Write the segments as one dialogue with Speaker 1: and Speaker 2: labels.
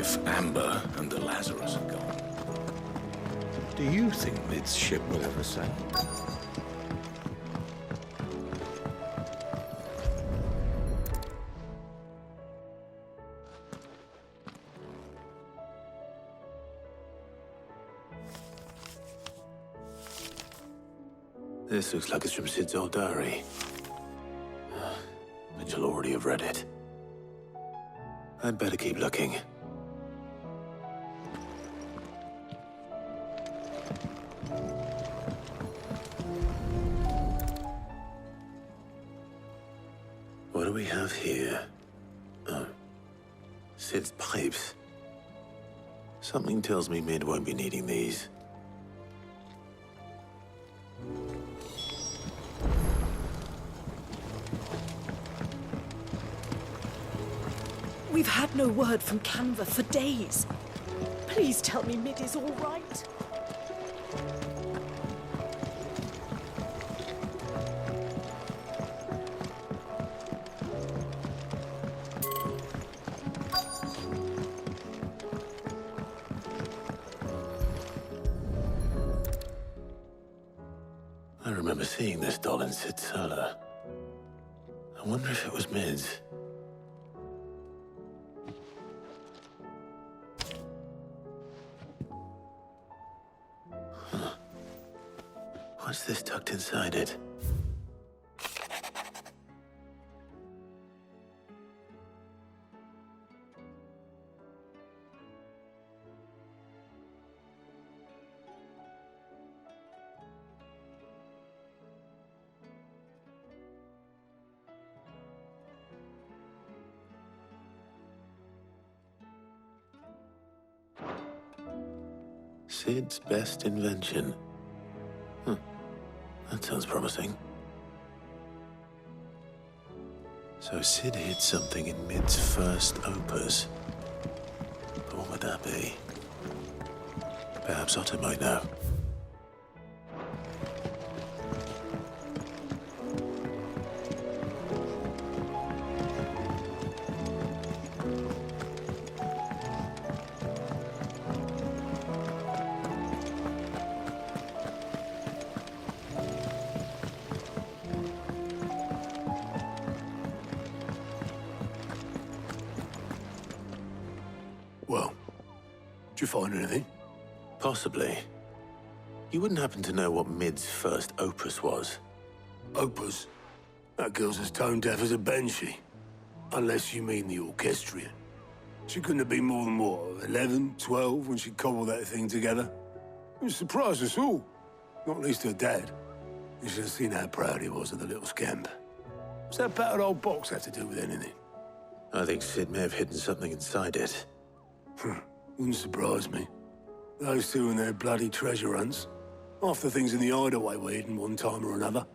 Speaker 1: if Amber and the Lazarus are gone, do you think Mid's ship will ever sail?
Speaker 2: This looks like it's from Sid's old diary. But you'll already have read it. I'd better keep looking. What do we have here? Oh. Sid's pipes. Something tells me Mid won't be needing these.
Speaker 3: We've had no word from Canva for days. Please tell me Mid is all right.
Speaker 2: I remember seeing this doll in Sid's cellar. I wonder if it was Mid's. What's this tucked inside it? Sid's best invention. That sounds promising. So Sid hid something in Mid's first opus. But what would that be? Perhaps Otto might know.
Speaker 4: Well, did you find anything?
Speaker 2: Possibly. You wouldn't happen to know what Mid's first opus was?
Speaker 4: Opus? That girl's as tone deaf as a banshee. Unless you mean the orchestrion. She couldn't have been more than, what, 11, 12 when she cobbled that thing together? It surprised us all. Not least her dad. You should have seen how proud he was of the little scamp. What's that battered old box have to do with anything?
Speaker 2: I think Sid may have hidden something inside it.
Speaker 4: Wouldn't surprise me. Those two and their bloody treasure hunts. Half the things in the hideaway were hidden one time or another.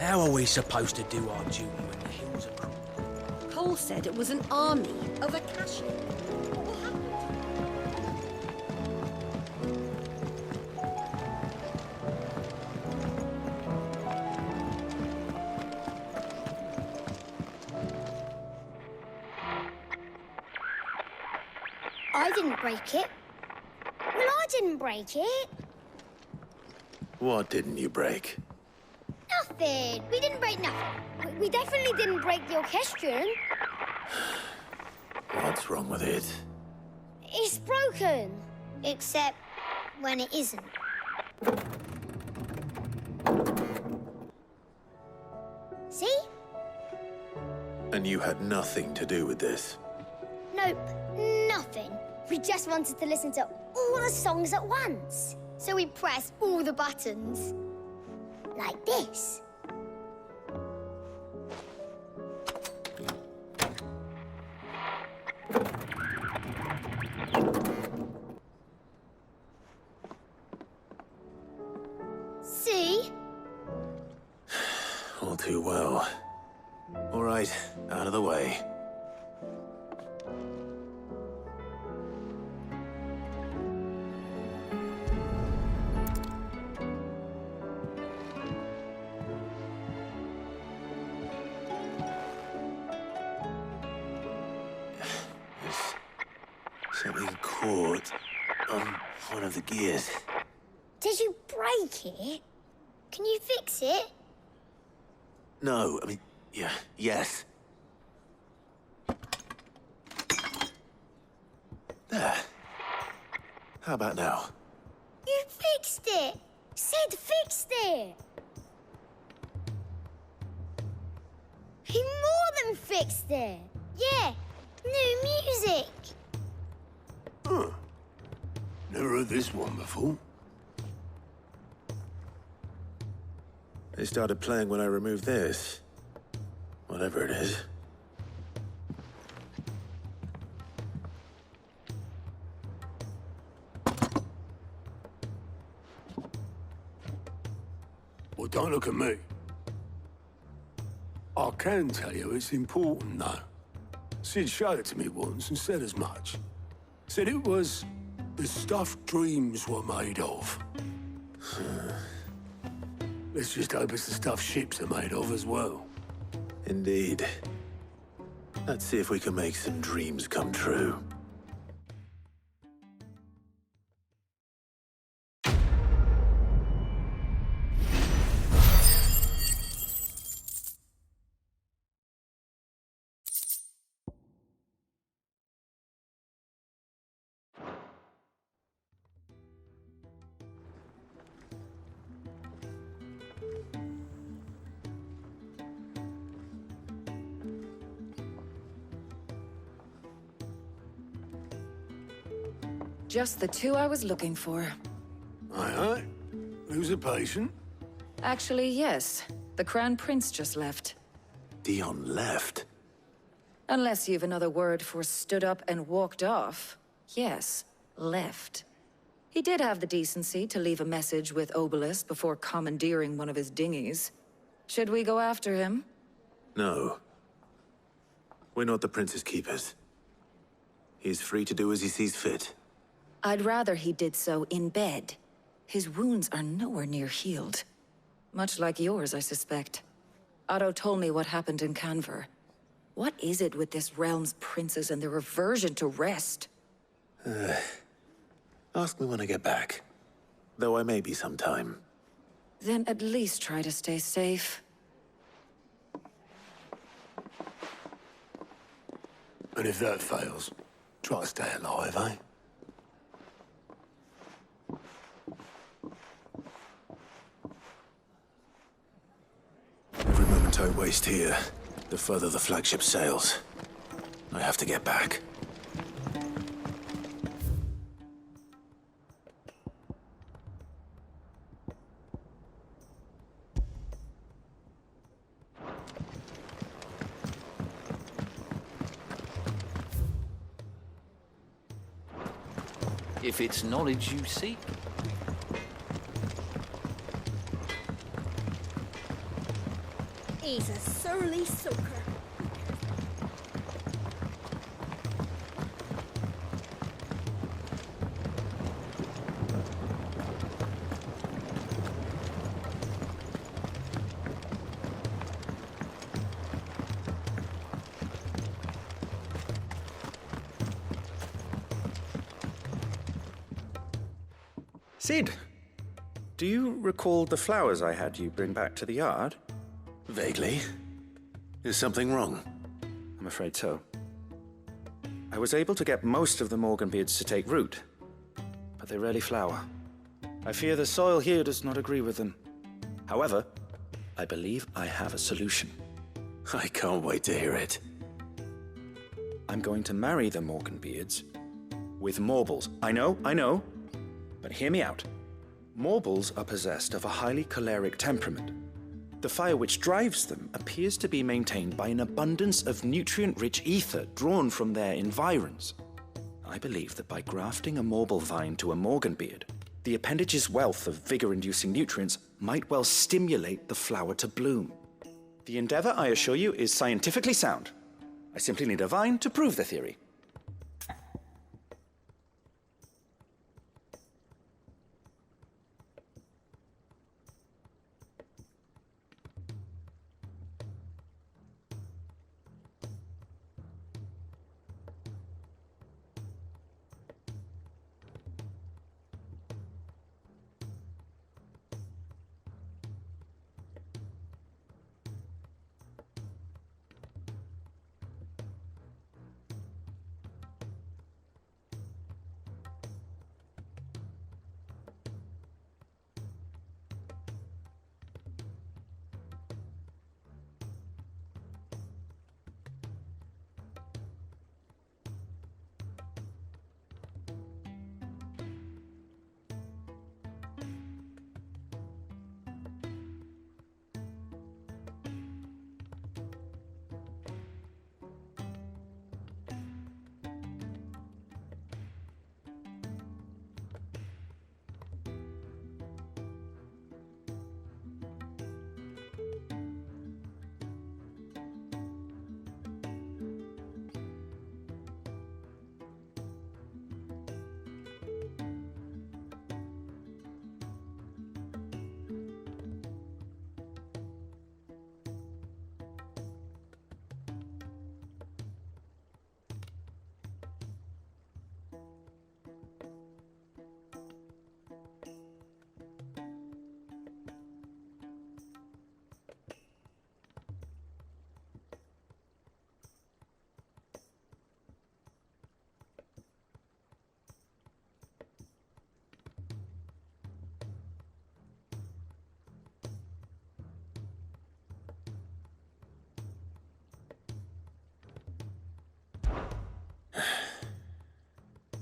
Speaker 5: How are we supposed to do our duty when the hills are cruel?
Speaker 6: Cole said it was an army of Akashi. What will happen?
Speaker 7: I didn't break it. Well, I didn't break it.
Speaker 2: What didn't you break?
Speaker 7: Nothing. We didn't break nothing. We definitely didn't break the orchestrion.
Speaker 2: What's wrong with it?
Speaker 7: It's broken. Except when it isn't. See?
Speaker 2: And you had nothing to do with this?
Speaker 7: Nope, nothing. We just wanted to listen to all the songs at once. So we pressed all the buttons. Like this. See?
Speaker 2: All too well. All right, out of the way. Something caught on one of the gears.
Speaker 7: Did you break it? Can you fix it?
Speaker 2: No, I mean, yes. There. How about now?
Speaker 7: You fixed it! Sid fixed it! He more than fixed it! Yeah, new music!
Speaker 4: Huh. Never heard this one before.
Speaker 2: They started playing when I removed this. Whatever it is.
Speaker 4: Well, don't look at me. I can tell you it's important, though. Sid showed it to me once and said as much. Said it was the stuff dreams were made of. Let's just hope it's the stuff ships are made of as well.
Speaker 2: Indeed. Let's see if we can make some dreams come true.
Speaker 3: Just the two I was looking for.
Speaker 4: Aye. Who's a patient?
Speaker 3: Actually, yes. The Crown Prince just left.
Speaker 2: Dion left.
Speaker 3: Unless you've another word for stood up and walked off. Yes, left. He did have the decency to leave a message with Obelisk before commandeering one of his dinghies. Should we go after him?
Speaker 2: No. We're not the Prince's keepers. He's free to do as he sees fit.
Speaker 3: I'd rather he did so in bed. His wounds are nowhere near healed. Much like yours, I suspect. Otto told me what happened in Canver. What is it with this realm's princes and their aversion to rest?
Speaker 2: Ask me when I get back. Though I may be sometime.
Speaker 3: Then at least try to stay safe.
Speaker 4: And if that fails, try to stay alive, eh?
Speaker 2: Every moment I waste here, the further the flagship sails. I have to get back.
Speaker 5: If it's knowledge you seek.
Speaker 6: He's a surly soaker.
Speaker 8: Sid, do you recall the flowers I had you bring back to the yard?
Speaker 2: Vaguely. Is something wrong?
Speaker 8: I'm afraid so. I was able to get most of the Morganbeards to take root, but they rarely flower. I fear the soil here does not agree with them. However, I believe I have a solution.
Speaker 2: I can't wait to hear it.
Speaker 8: I'm going to marry the Morganbeards with Morbles. I know, but hear me out. Morbles are possessed of a highly choleric temperament. The fire which drives them appears to be maintained by an abundance of nutrient-rich ether drawn from their environs. I believe that by grafting a Morble vine to a Morganbeard, the appendage's wealth of vigor-inducing nutrients might well stimulate the flower to bloom. The endeavor, I assure you, is scientifically sound. I simply need a vine to prove the theory.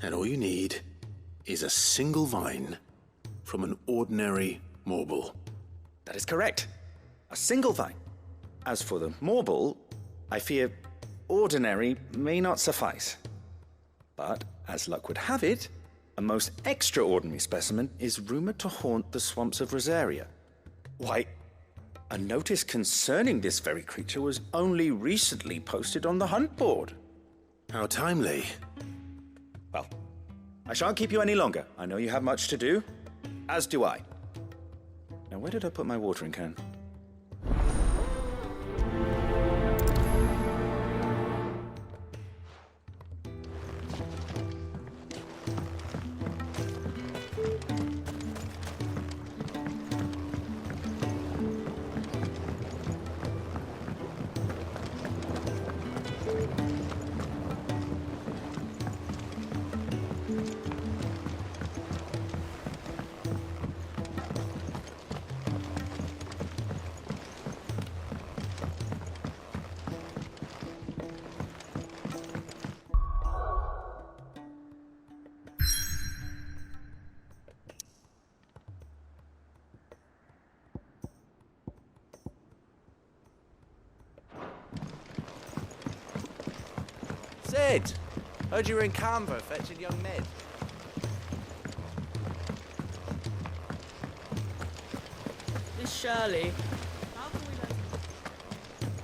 Speaker 2: And all you need is a single vine from an ordinary Morble.
Speaker 8: That is correct. A single vine. As for the Morble, I fear ordinary may not suffice. But, as luck would have it, a most extraordinary specimen is rumored to haunt the swamps of Rosaria. Why, a notice concerning this very creature was only recently posted on the hunt board.
Speaker 2: How timely.
Speaker 8: Well, I shan't keep you any longer. I know you have much to do, as do I. Now, where did I put my watering can?
Speaker 5: Sid! Heard you were in Canberra fetching young Ned.
Speaker 9: Miss Shirley, how can we let...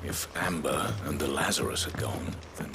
Speaker 1: If Amber and the Lazarus are gone, then...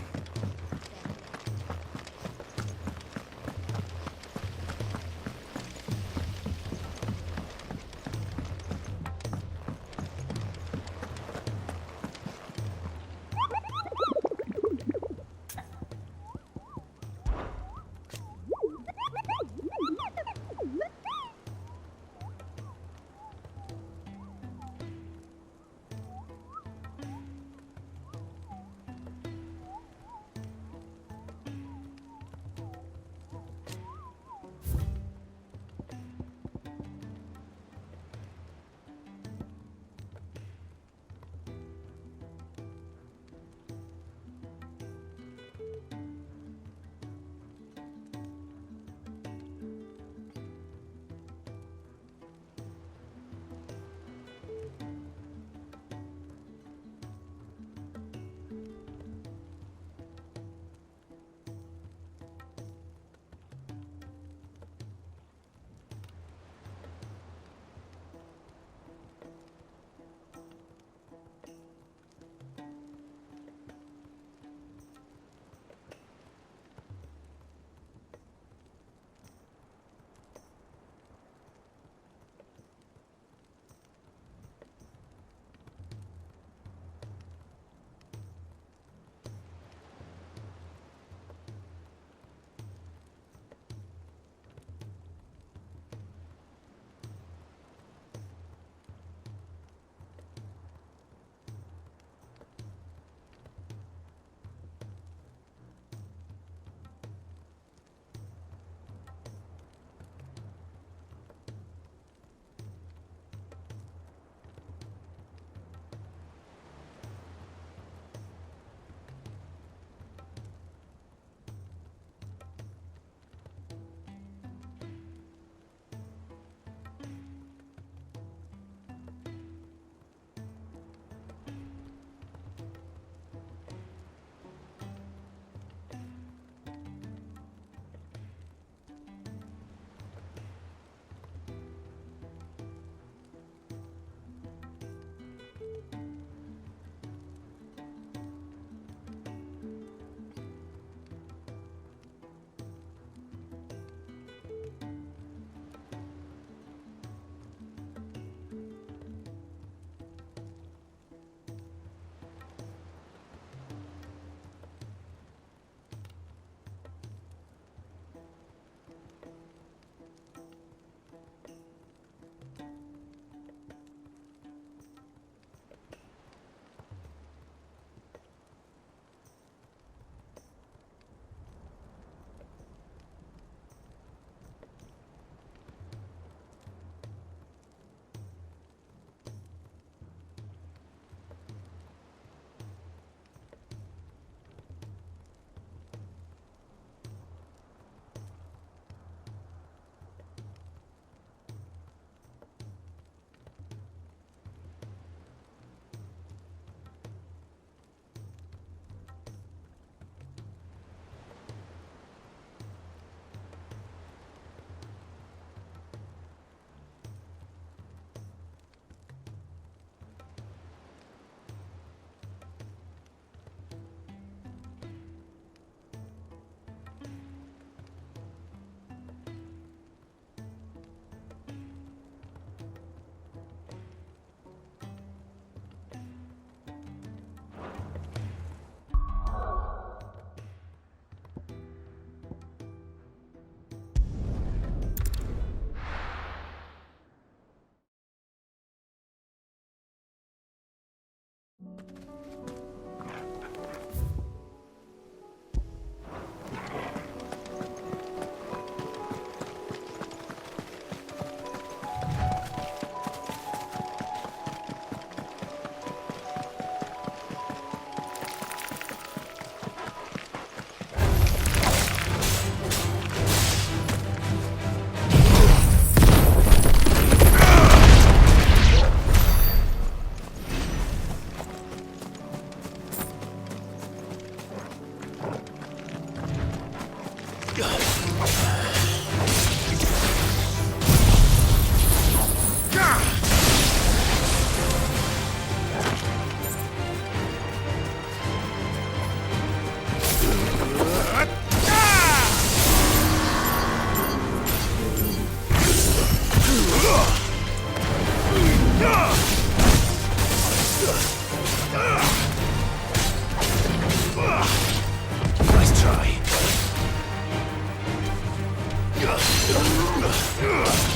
Speaker 2: Nice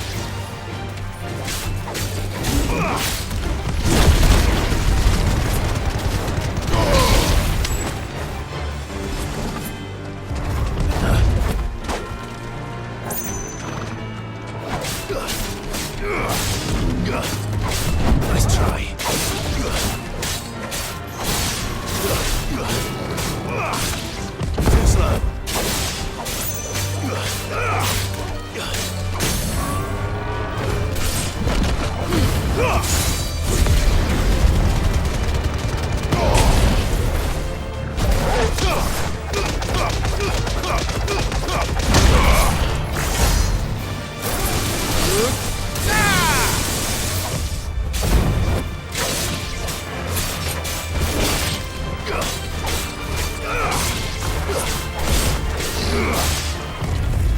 Speaker 2: try.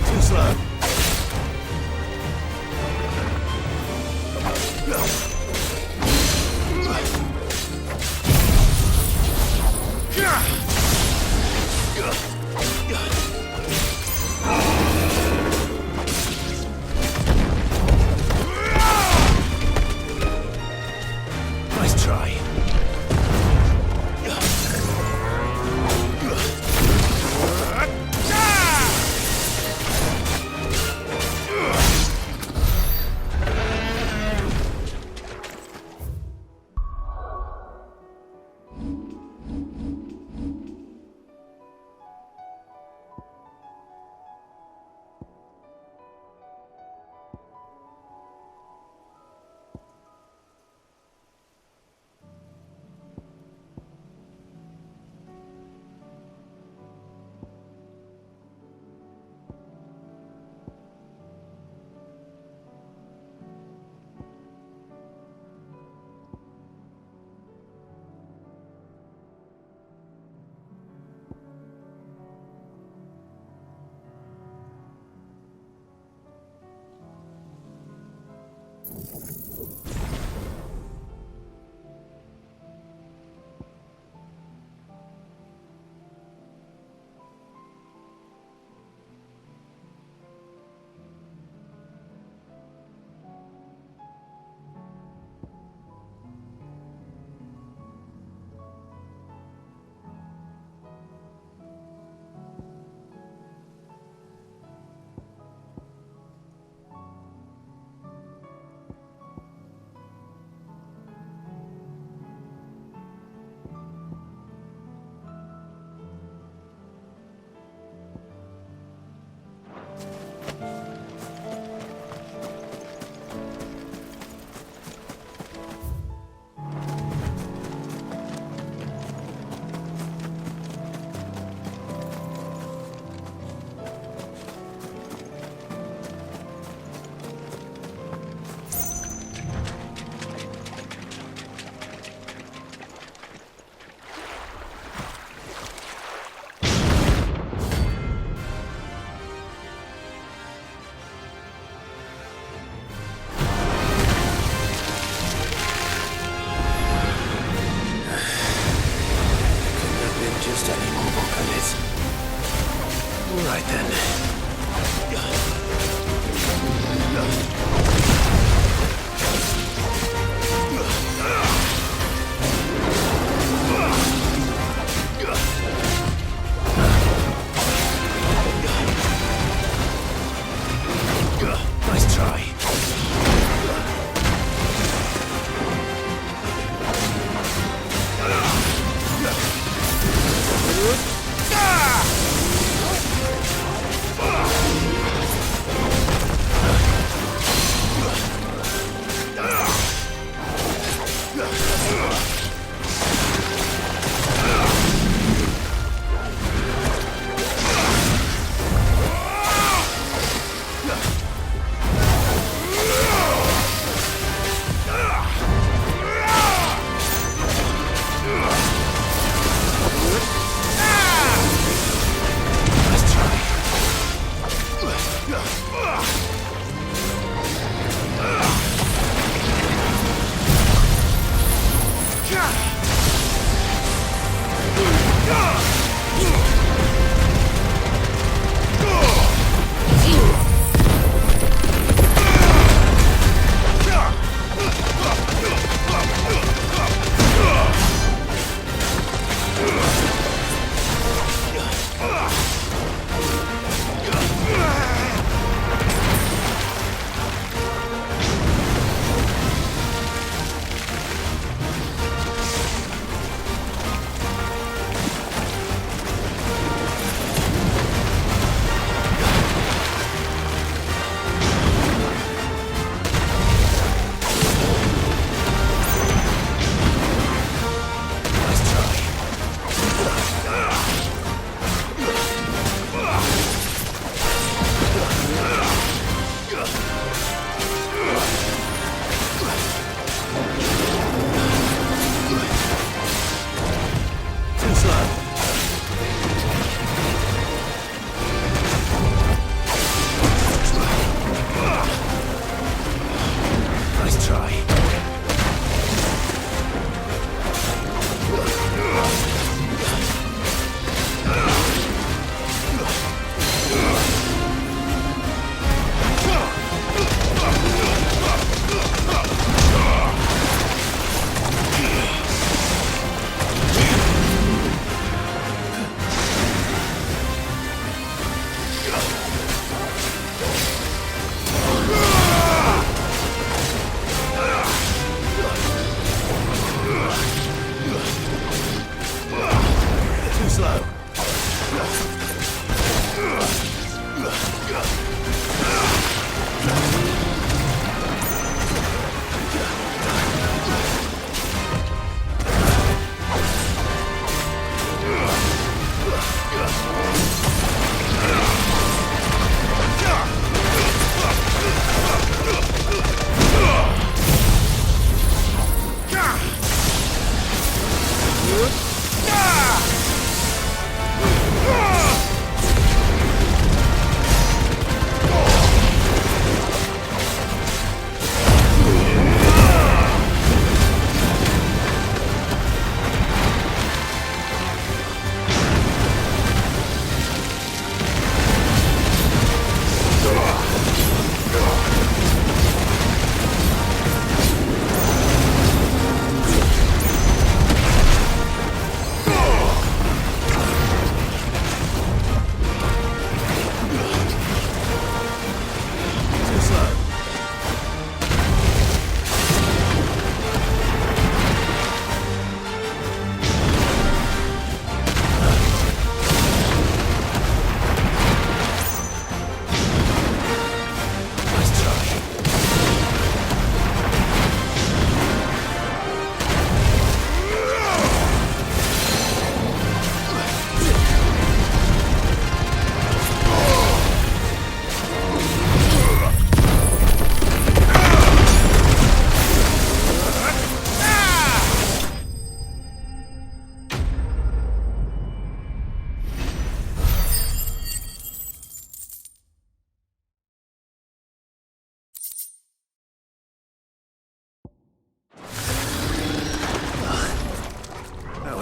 Speaker 2: Too slow. Too slow. Nice try.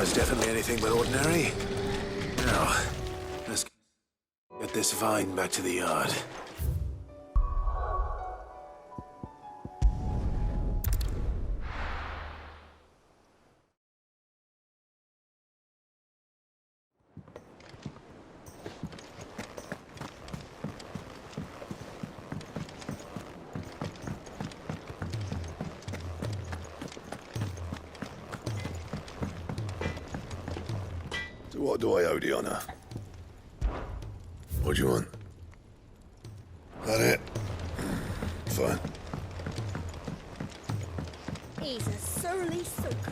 Speaker 2: was definitely anything but ordinary. Now, let's get this vine back to the yard.
Speaker 4: What do I owe the honor? What do you want? That it? Fine.
Speaker 6: He's a surly soaker.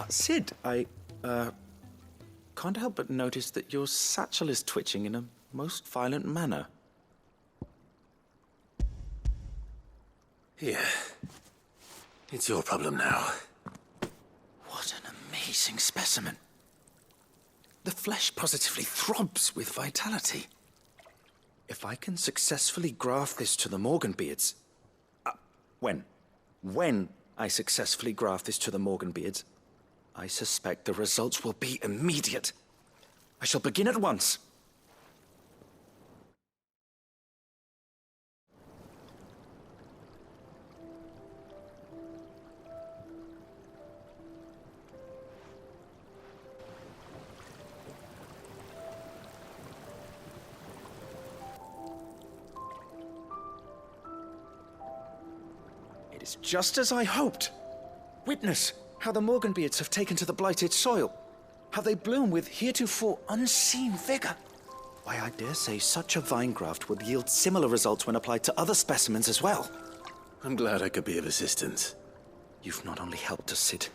Speaker 8: Sid, I can't help but notice that your satchel is twitching in a most violent manner.
Speaker 2: Here. It's your problem now.
Speaker 8: What an amazing specimen. The flesh positively throbs with vitality. If I can successfully graft this to the Morganbeards... When I successfully graft this to the Morganbeards, I suspect the results will be immediate. I shall begin at once. It is just as I hoped. Witness how the Morganbeards have taken to the blighted soil. How they bloom with heretofore unseen vigor. Why, I dare say such a vine graft would yield similar results when applied to other specimens as well.
Speaker 2: I'm glad I could be of assistance.
Speaker 8: You've not only helped us, Sid,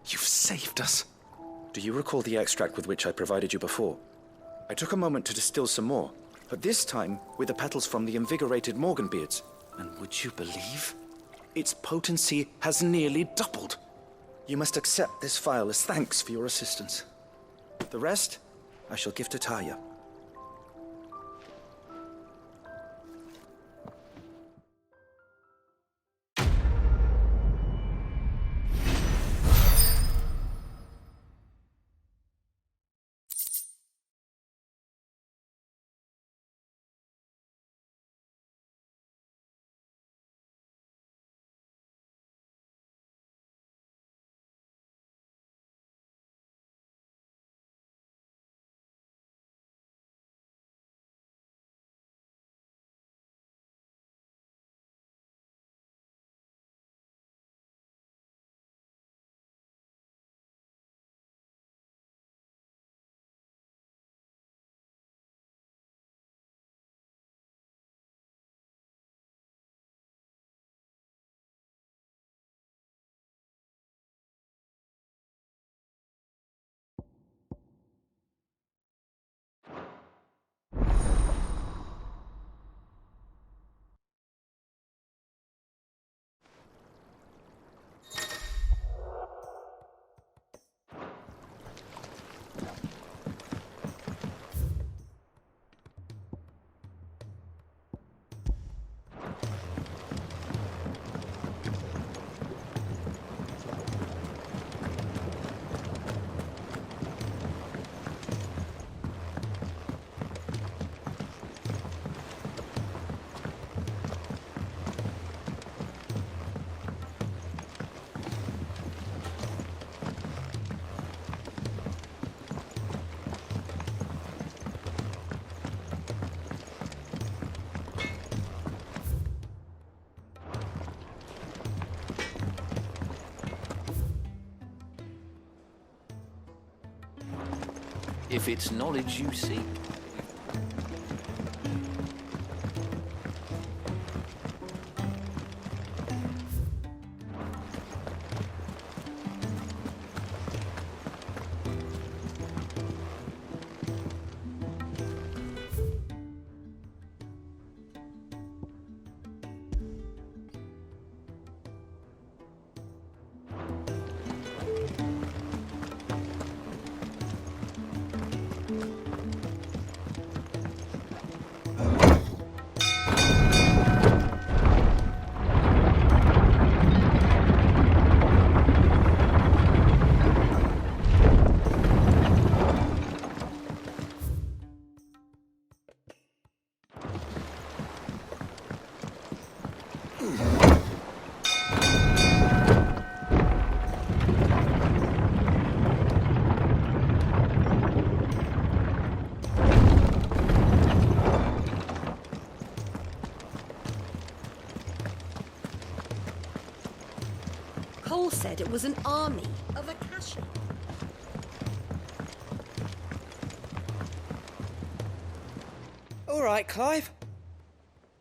Speaker 8: you've saved us. Do you recall the extract with which I provided you before? I took a moment to distill some more, but this time with the petals from the invigorated Morganbeards. And would you believe? Its potency has nearly doubled. You must accept this vial as thanks for your assistance. The rest, I shall give to Taya.
Speaker 5: If it's knowledge you seek.
Speaker 6: said it was an army of Akasha.
Speaker 5: All right, Clive.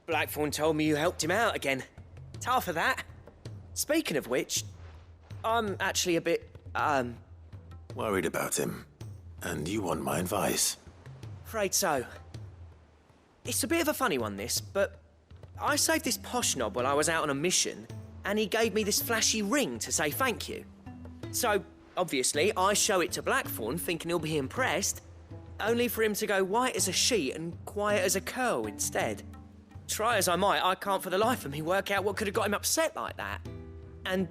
Speaker 5: Blackthorn told me you helped him out again. Tough for that. Speaking of which, I'm actually a bit,
Speaker 2: Worried about him. And you want my advice?
Speaker 5: afraid so. It's a bit of a funny one, this, but I saved this posh knob while I was out on a mission, and he gave me this flashy ring to say thank you. So, obviously, I show it to Blackthorn, thinking he'll be impressed, only for him to go white as a sheet and quiet as a curl instead. Try as I might, I can't for the life of me work out what could have got him upset like that. And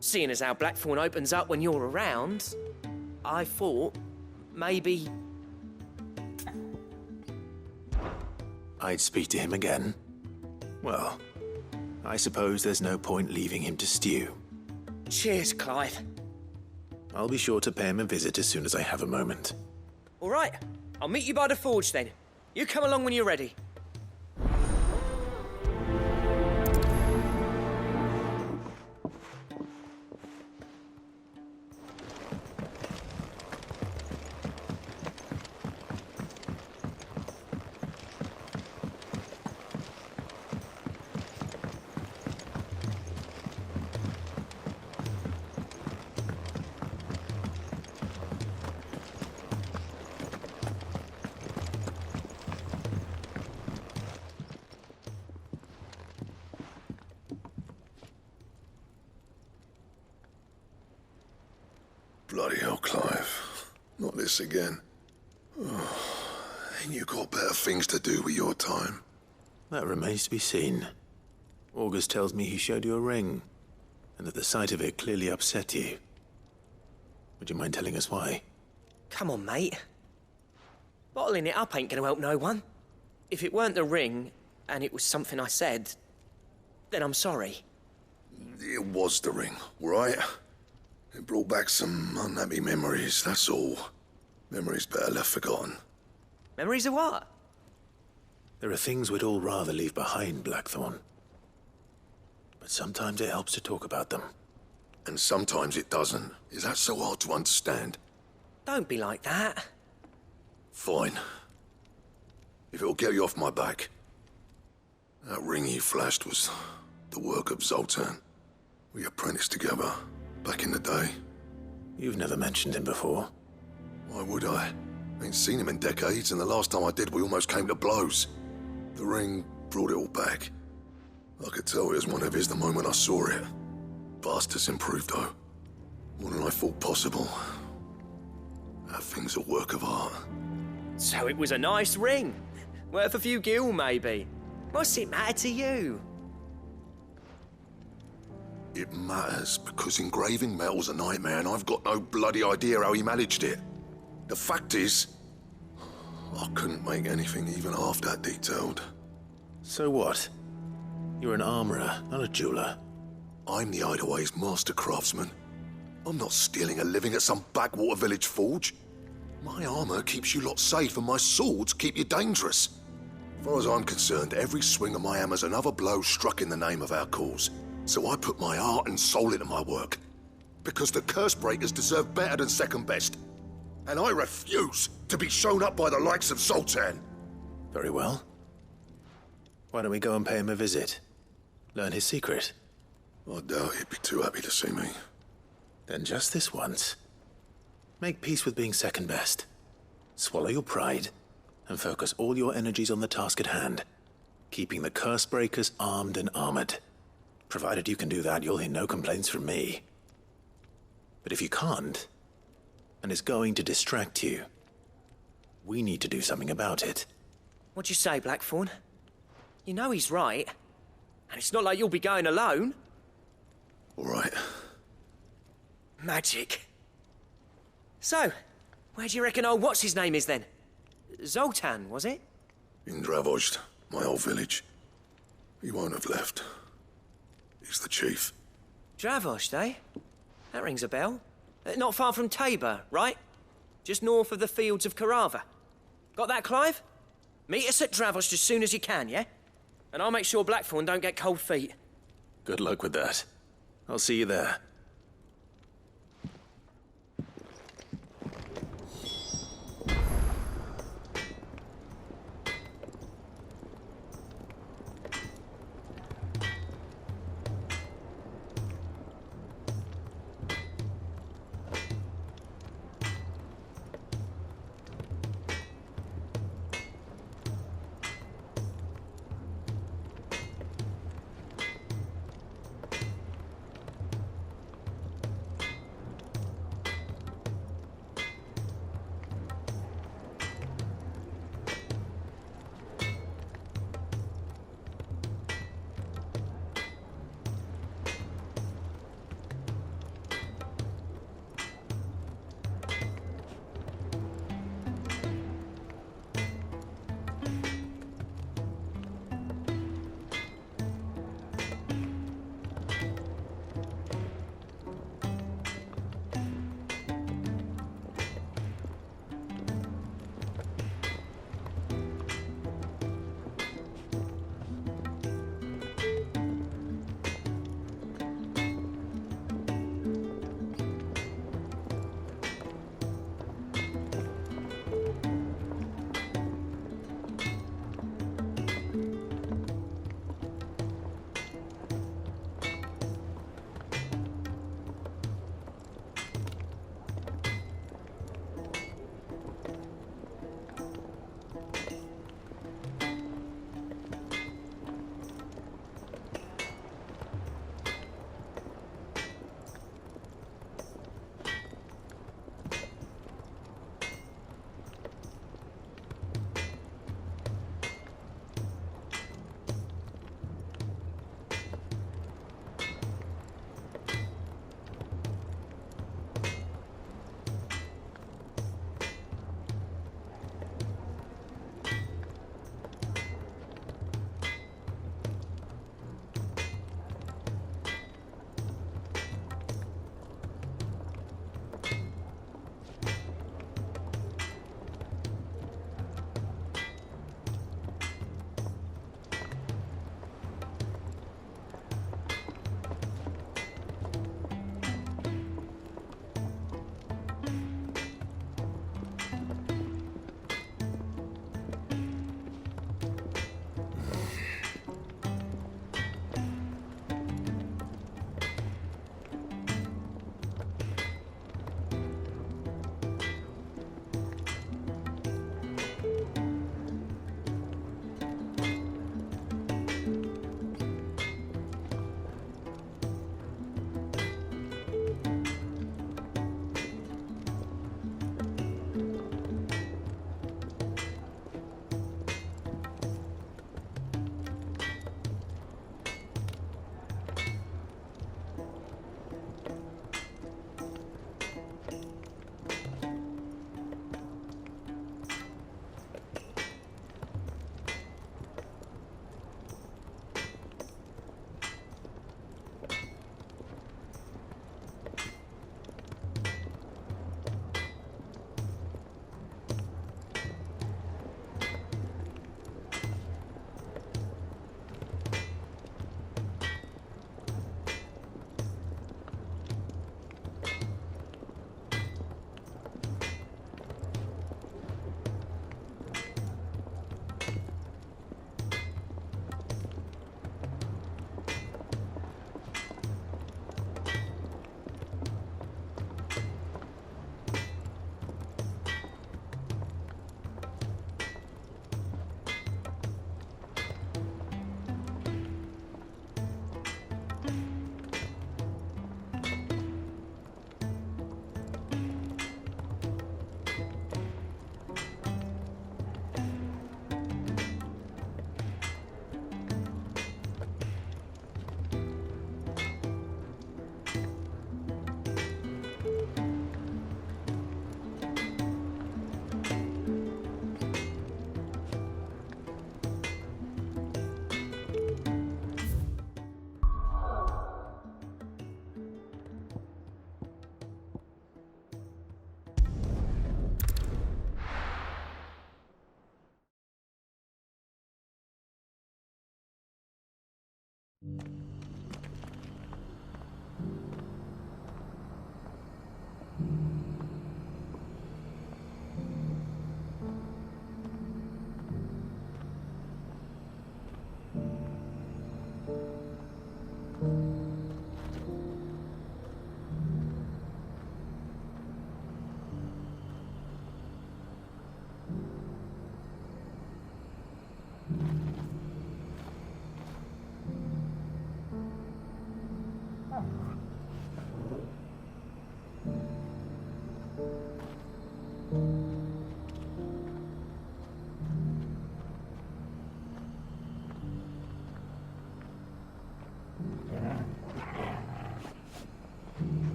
Speaker 5: seeing as how Blackthorn opens up when you're around, I thought maybe...
Speaker 2: I'd speak to him again. Well, I suppose there's no point leaving him to stew.
Speaker 5: Cheers, Clive.
Speaker 2: I'll be sure to pay him a visit as soon as I have a moment.
Speaker 5: All right, I'll meet you by the forge then. You come along when you're ready.
Speaker 9: Bloody hell, Clive. Not this again. Oh, ain't you got better things to do with your time?
Speaker 2: That remains to be seen. August tells me he showed you a ring, and that the sight of it clearly upset you. Would you mind telling us why?
Speaker 5: Come on, mate. Bottling it up ain't gonna help no one. If it weren't the ring, and it was something I said, then I'm sorry.
Speaker 9: It was the ring, right? It brought back some unhappy memories, that's all. Memories better left forgotten.
Speaker 5: Memories of what?
Speaker 2: There are things we'd all rather leave behind, Blackthorn. But sometimes it helps to talk about them.
Speaker 9: And sometimes it doesn't. Is that so hard to understand?
Speaker 5: Don't be like that.
Speaker 9: Fine. If it'll get you off my back. That ring you flashed was the work of Zoltan. We apprenticed together, back in the day.
Speaker 2: You've never mentioned him before.
Speaker 9: Why would I? Ain't seen him in decades, and the last time I did, we almost came to blows. The ring brought it all back. I could tell it was one of his the moment I saw it. Vast has improved, though. More than I thought possible. That thing's a work of art.
Speaker 5: So it was a nice ring. Worth a few gil, maybe. What's it matter to you?
Speaker 9: It matters because engraving metal's a nightmare, and I've got no bloody idea how he managed it. The fact is, I couldn't make anything even half that detailed.
Speaker 2: So what? You're an armorer, not a jeweler.
Speaker 9: I'm the Hideaway's master craftsman. I'm not stealing a living at some backwater village forge. My armor keeps you lot safe, and my swords keep you dangerous. As far as I'm concerned, every swing of my hammer's another blow struck in the name of our cause. So I put my heart and soul into my work. Because the curse breakers deserve better than second best. And I refuse to be shown up by the likes of Zoltan.
Speaker 2: Very well. Why don't we go and pay him a visit? Learn his secret.
Speaker 9: I doubt he'd be too happy to see me.
Speaker 2: Then just this once. Make peace with being second best. Swallow your pride, and focus all your energies on the task at hand. Keeping the curse breakers armed and armored. Provided you can do that, you'll hear no complaints from me. But if you can't, and it's going to distract you, we need to do something about it.
Speaker 5: What'd you say, Blackthorn? You know he's right. And it's not like you'll be going alone.
Speaker 9: All right.
Speaker 5: Magic. So, where do you reckon old what's-his-name is then? Zoltan, was it?
Speaker 9: In Dravozd, my old village. He won't have left. He's the chief.
Speaker 5: Dravozd, eh? That rings a bell. Not far from Tabor, right? Just north of the fields of Carava. Got that, Clive? Meet us at Dravozd as soon as you can, yeah? And I'll make sure Blackthorn don't get cold feet.
Speaker 2: Good luck with that. I'll see you there.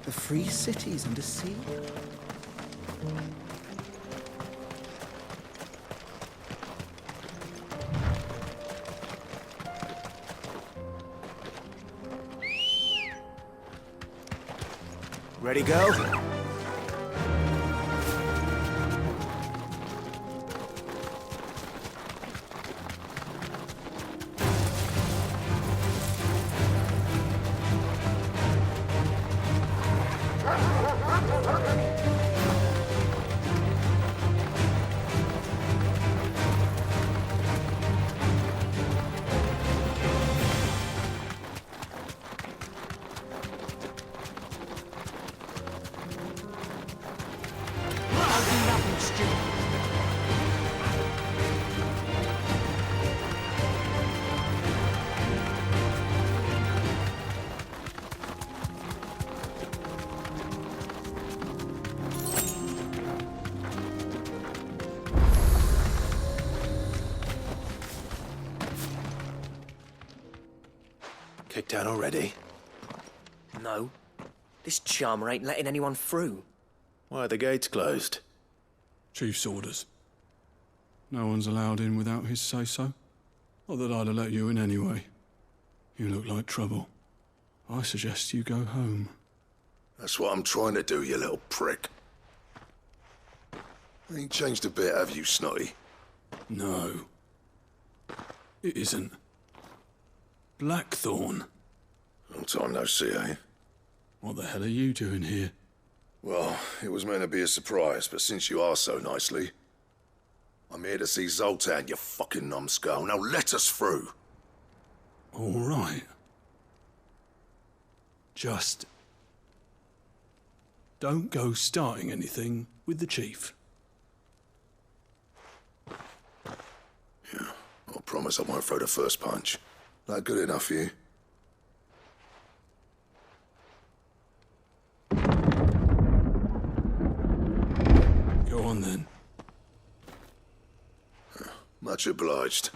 Speaker 8: The free cities under sea?
Speaker 2: Ready, go? Kicked out already?
Speaker 5: No. This charmer ain't letting anyone through.
Speaker 2: Why are the gates closed?
Speaker 10: Chief's orders. No one's allowed in without his say-so. Not that I'd have let you in anyway. You look like trouble. I suggest you go home.
Speaker 9: That's what I'm trying to do, you little prick. Ain't changed a bit, have you, Snotty?
Speaker 10: No. It isn't. Blackthorn.
Speaker 9: Long time no see, eh?
Speaker 10: What the hell are you doing here?
Speaker 9: Well, it was meant to be a surprise, but since you are so nicely, I'm here to see Zoltan, you fucking numbskull. Now let us through.
Speaker 10: All right. Just don't go starting anything with the chief.
Speaker 9: Yeah, I promise I won't throw the first punch. That good enough for you?
Speaker 10: on then.
Speaker 9: Much obliged.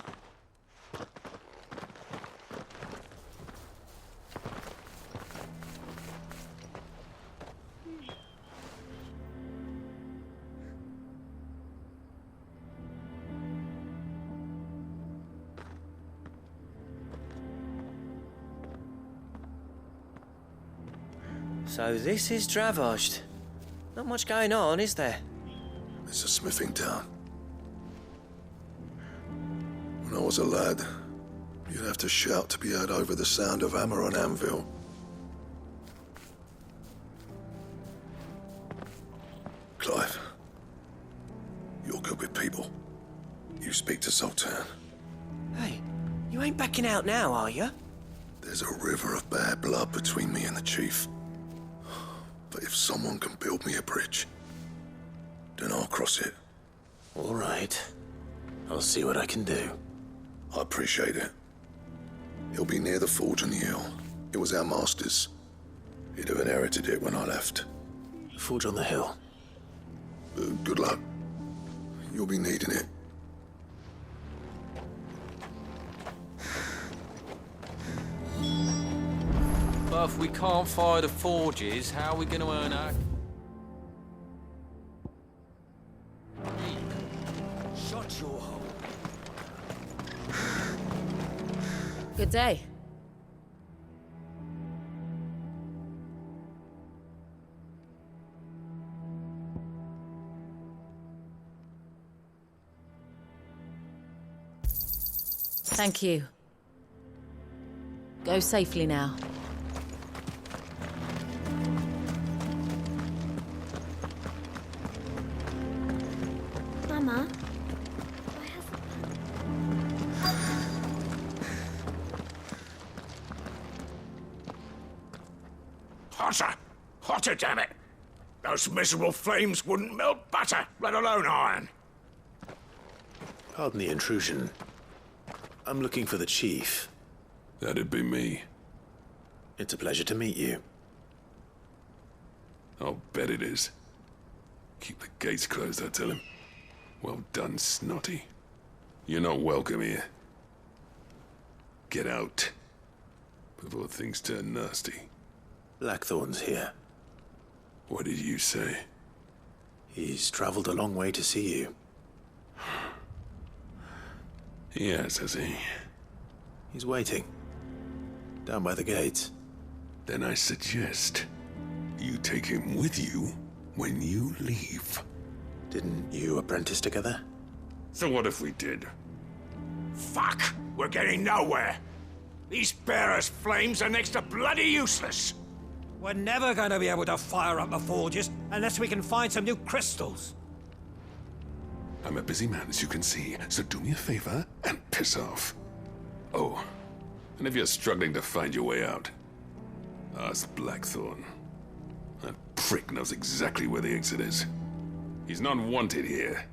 Speaker 5: So this is Dravozd. Not much going on, is there?
Speaker 9: It's a smithing town. When I was a lad, you'd have to shout to be heard over the sound of hammer on anvil. Clive, you're good with people. You speak to Sultan.
Speaker 5: Hey, you ain't backing out now, are you?
Speaker 9: There's a river of bad blood between me and the chief. But if someone can build me a bridge, then I'll cross it.
Speaker 2: All right. I'll see what I can do.
Speaker 9: I appreciate it. He'll be near the forge on the hill. It was our master's. He'd have inherited it when I left.
Speaker 2: The forge on the hill.
Speaker 9: Good luck. You'll be needing it.
Speaker 11: But if we can't fire the forges, how are we going to earn our...
Speaker 12: Shut your hole.
Speaker 6: Good day. Thank you. Go safely now.
Speaker 7: Mama,
Speaker 1: Hotter! Hotter, damn it! Those miserable flames wouldn't melt butter, let alone iron.
Speaker 2: Pardon the intrusion. I'm looking for the chief.
Speaker 10: That'd be me.
Speaker 2: It's a pleasure to meet you.
Speaker 10: I'll bet it is. Keep the gates closed, I tell him. Well done, Snotty. You're not welcome here. Get out. Before things turn nasty.
Speaker 2: Blackthorn's here.
Speaker 10: What did you say?
Speaker 2: He's traveled a long way to see you.
Speaker 10: Yes, has he?
Speaker 2: He's waiting. Down by the gates.
Speaker 10: Then I suggest you take him with you when you leave.
Speaker 2: Didn't you apprentice together?
Speaker 10: So what if we did?
Speaker 1: Fuck! We're getting nowhere! These bearers' flames are next to bloody useless!
Speaker 12: We're never going to be able to fire up the forges unless we can find some new crystals.
Speaker 10: I'm a busy man, as you can see, so do me a favor and piss off. Oh, and if you're struggling to find your way out, ask Blackthorn. That prick knows exactly where the exit is. He's not wanted here,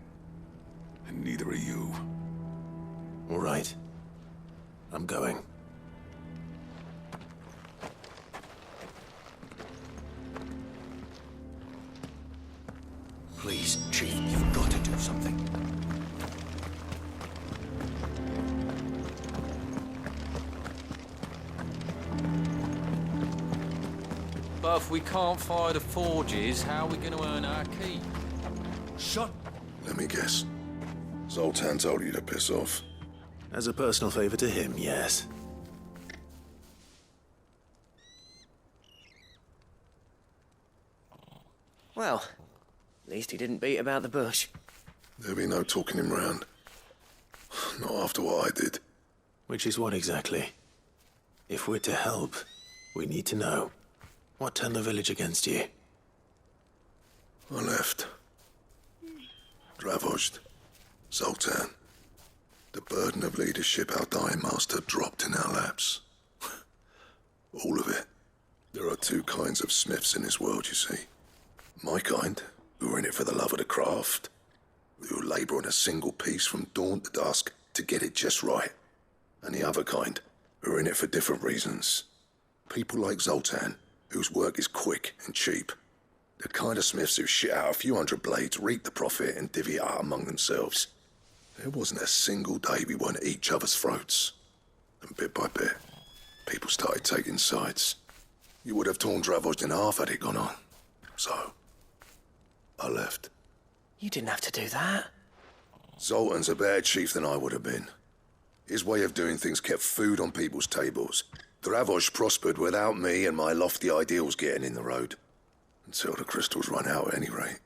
Speaker 10: and neither are you.
Speaker 2: All right. I'm going.
Speaker 1: Please, Chief, you've got to do something.
Speaker 11: But if we can't fire the forges, how are we going to earn our keep?
Speaker 12: Shut...
Speaker 9: Let me guess. Zoltan told you to piss off.
Speaker 2: As a personal favor to him, yes.
Speaker 5: Well, at least he didn't beat about the bush.
Speaker 9: There'll be no talking him round. Not after what I did.
Speaker 2: Which is what exactly? If we're to help, we need to know. What turned the village against you?
Speaker 9: I left. Dravozd. Zoltan. The burden of leadership our dying master dropped in our laps. All of it. There are two kinds of smiths in this world, you see. My kind, who are in it for the love of the craft, who labour on a single piece from dawn to dusk to get it just right. And the other kind, who are in it for different reasons. People like Zoltan, whose work is quick and cheap. The kind of smiths who shit out a few hundred blades, reap the profit, and divvy it out among themselves. There wasn't a single day we weren't at each other's throats. And bit by bit, people started taking sides. You would have torn Dravos in half had it gone on. So, I left.
Speaker 5: You didn't have to do that.
Speaker 9: Zoltan's a better chief than I would have been. His way of doing things kept food on people's tables. Dravos prospered without me and my lofty ideals getting in the road. Until the crystals run out at any rate.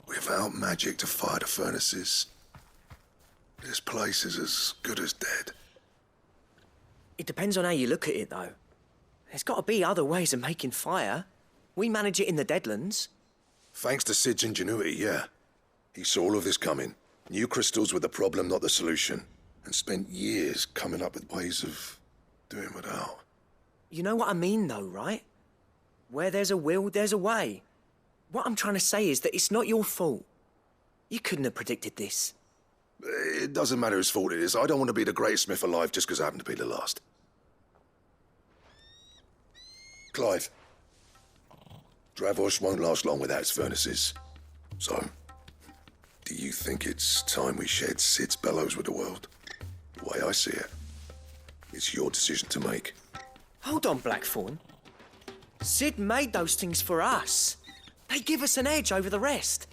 Speaker 9: Without magic to fire the furnaces, this place is as good as dead.
Speaker 5: It depends on how you look at it, though. There's got to be other ways of making fire. We manage it in the Deadlands.
Speaker 9: Thanks to Sid's ingenuity, yeah. He saw all of this coming. Knew crystals were the problem, not the solution. And spent years coming up with ways of doing without.
Speaker 5: You know what I mean, though, right? Where there's a will, there's a way. What I'm trying to say is that it's not your fault. You couldn't have predicted this.
Speaker 9: It doesn't matter whose fault it is. I don't want to be the greatest smith alive just because I happen to be the last. Clive. Dravos won't last long without its furnaces. So, do you think it's time we shared Sid's bellows with the world? The way I see it, it's your decision to make.
Speaker 5: Hold on, Blackthorn. Sid made those things for us. They give us an edge over the rest.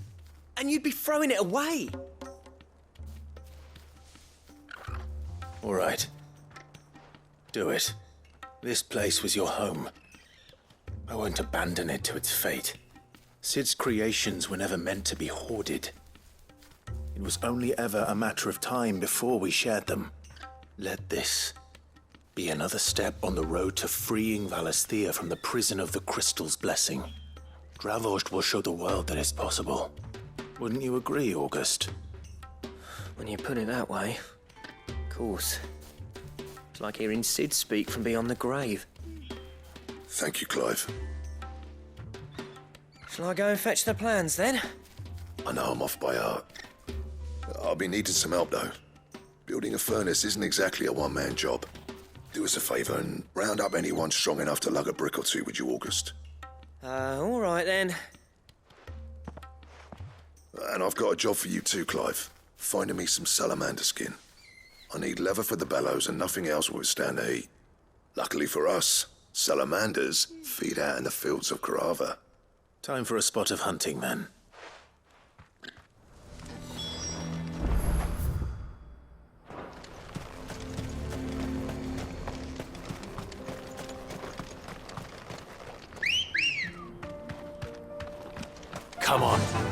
Speaker 5: And you'd be throwing it away.
Speaker 2: All right. Do it. This place was your home. I won't abandon it to its fate. Sid's creations were never meant to be hoarded. It was only ever a matter of time before we shared them. Let this be another step on the road to freeing Valisthea from the prison of the Crystal's blessing. Dravos will show the world that it's possible. Wouldn't you agree, August?
Speaker 5: When you put it that way, of course. It's like hearing Sid speak from beyond the grave.
Speaker 9: Thank you, Clive.
Speaker 5: Shall I go and fetch the plans, then?
Speaker 9: I know I'm off by heart. I'll be needing some help, though. Building a furnace isn't exactly a one-man job. Do us a favour and round up anyone strong enough to lug a brick or two, would you, August?
Speaker 5: All right, then.
Speaker 9: And I've got a job for you too, Clive. Finding me some salamander skin. I need leather for the bellows and nothing else will withstand the heat. Luckily for us, salamanders feed out in the fields of Carava.
Speaker 2: Time for a spot of hunting, then. Come on.